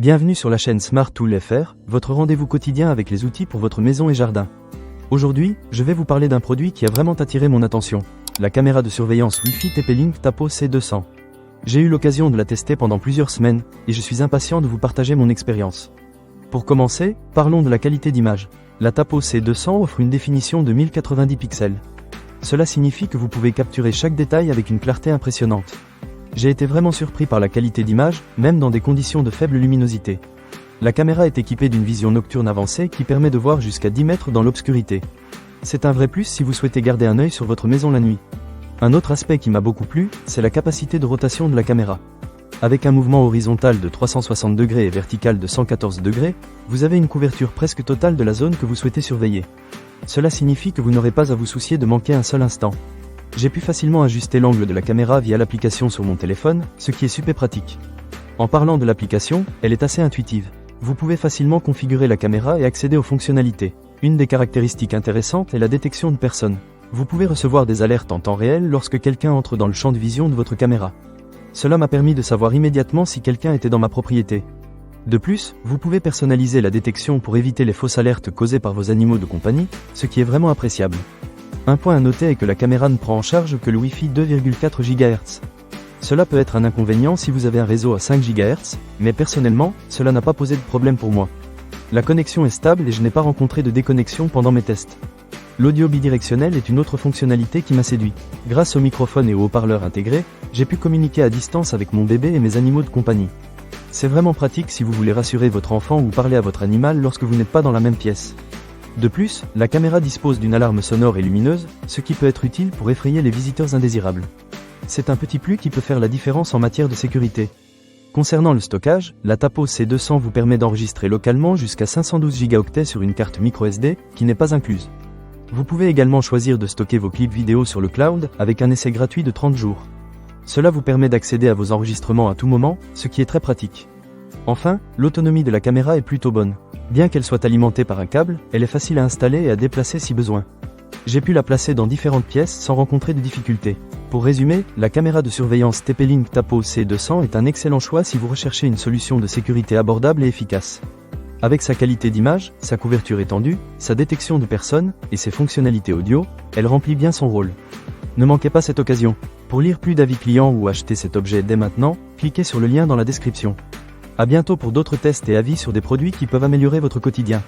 Bienvenue sur la chaîne Smart Tool FR, votre rendez-vous quotidien avec les outils pour votre maison et jardin. Aujourd'hui, je vais vous parler d'un produit qui a vraiment attiré mon attention, la caméra de surveillance Wi-Fi TP-Link Tapo C200. J'ai eu l'occasion de la tester pendant plusieurs semaines, et je suis impatient de vous partager mon expérience. Pour commencer, parlons de la qualité d'image. La Tapo C200 offre une définition de 1090 pixels. Cela signifie que vous pouvez capturer chaque détail avec une clarté impressionnante. J'ai été vraiment surpris par la qualité d'image, même dans des conditions de faible luminosité. La caméra est équipée d'une vision nocturne avancée qui permet de voir jusqu'à 10 mètres dans l'obscurité. C'est un vrai plus si vous souhaitez garder un œil sur votre maison la nuit. Un autre aspect qui m'a beaucoup plu, c'est la capacité de rotation de la caméra. Avec un mouvement horizontal de 360 degrés et vertical de 114 degrés, vous avez une couverture presque totale de la zone que vous souhaitez surveiller. Cela signifie que vous n'aurez pas à vous soucier de manquer un seul instant. J'ai pu facilement ajuster l'angle de la caméra via l'application sur mon téléphone, ce qui est super pratique. En parlant de l'application, elle est assez intuitive. Vous pouvez facilement configurer la caméra et accéder aux fonctionnalités. Une des caractéristiques intéressantes est la détection de personnes. Vous pouvez recevoir des alertes en temps réel lorsque quelqu'un entre dans le champ de vision de votre caméra. Cela m'a permis de savoir immédiatement si quelqu'un était dans ma propriété. De plus, vous pouvez personnaliser la détection pour éviter les fausses alertes causées par vos animaux de compagnie, ce qui est vraiment appréciable. Un point à noter est que la caméra ne prend en charge que le Wi-Fi 2,4 GHz. Cela peut être un inconvénient si vous avez un réseau à 5 GHz, mais personnellement, cela n'a pas posé de problème pour moi. La connexion est stable et je n'ai pas rencontré de déconnexion pendant mes tests. L'audio bidirectionnel est une autre fonctionnalité qui m'a séduit. Grâce au microphone et au haut-parleur intégrés, j'ai pu communiquer à distance avec mon bébé et mes animaux de compagnie. C'est vraiment pratique si vous voulez rassurer votre enfant ou parler à votre animal lorsque vous n'êtes pas dans la même pièce. De plus, la caméra dispose d'une alarme sonore et lumineuse, ce qui peut être utile pour effrayer les visiteurs indésirables. C'est un petit plus qui peut faire la différence en matière de sécurité. Concernant le stockage, la Tapo C200 vous permet d'enregistrer localement jusqu'à 512 Go sur une carte microSD, qui n'est pas incluse. Vous pouvez également choisir de stocker vos clips vidéo sur le cloud, avec un essai gratuit de 30 jours. Cela vous permet d'accéder à vos enregistrements à tout moment, ce qui est très pratique. Enfin, l'autonomie de la caméra est plutôt bonne. Bien qu'elle soit alimentée par un câble, elle est facile à installer et à déplacer si besoin. J'ai pu la placer dans différentes pièces sans rencontrer de difficultés. Pour résumer, la caméra de surveillance TP-Link Tapo C200 est un excellent choix si vous recherchez une solution de sécurité abordable et efficace. Avec sa qualité d'image, sa couverture étendue, sa détection de personnes et ses fonctionnalités audio, elle remplit bien son rôle. Ne manquez pas cette occasion. Pour lire plus d'avis clients ou acheter cet objet dès maintenant, cliquez sur le lien dans la description. À bientôt pour d'autres tests et avis sur des produits qui peuvent améliorer votre quotidien.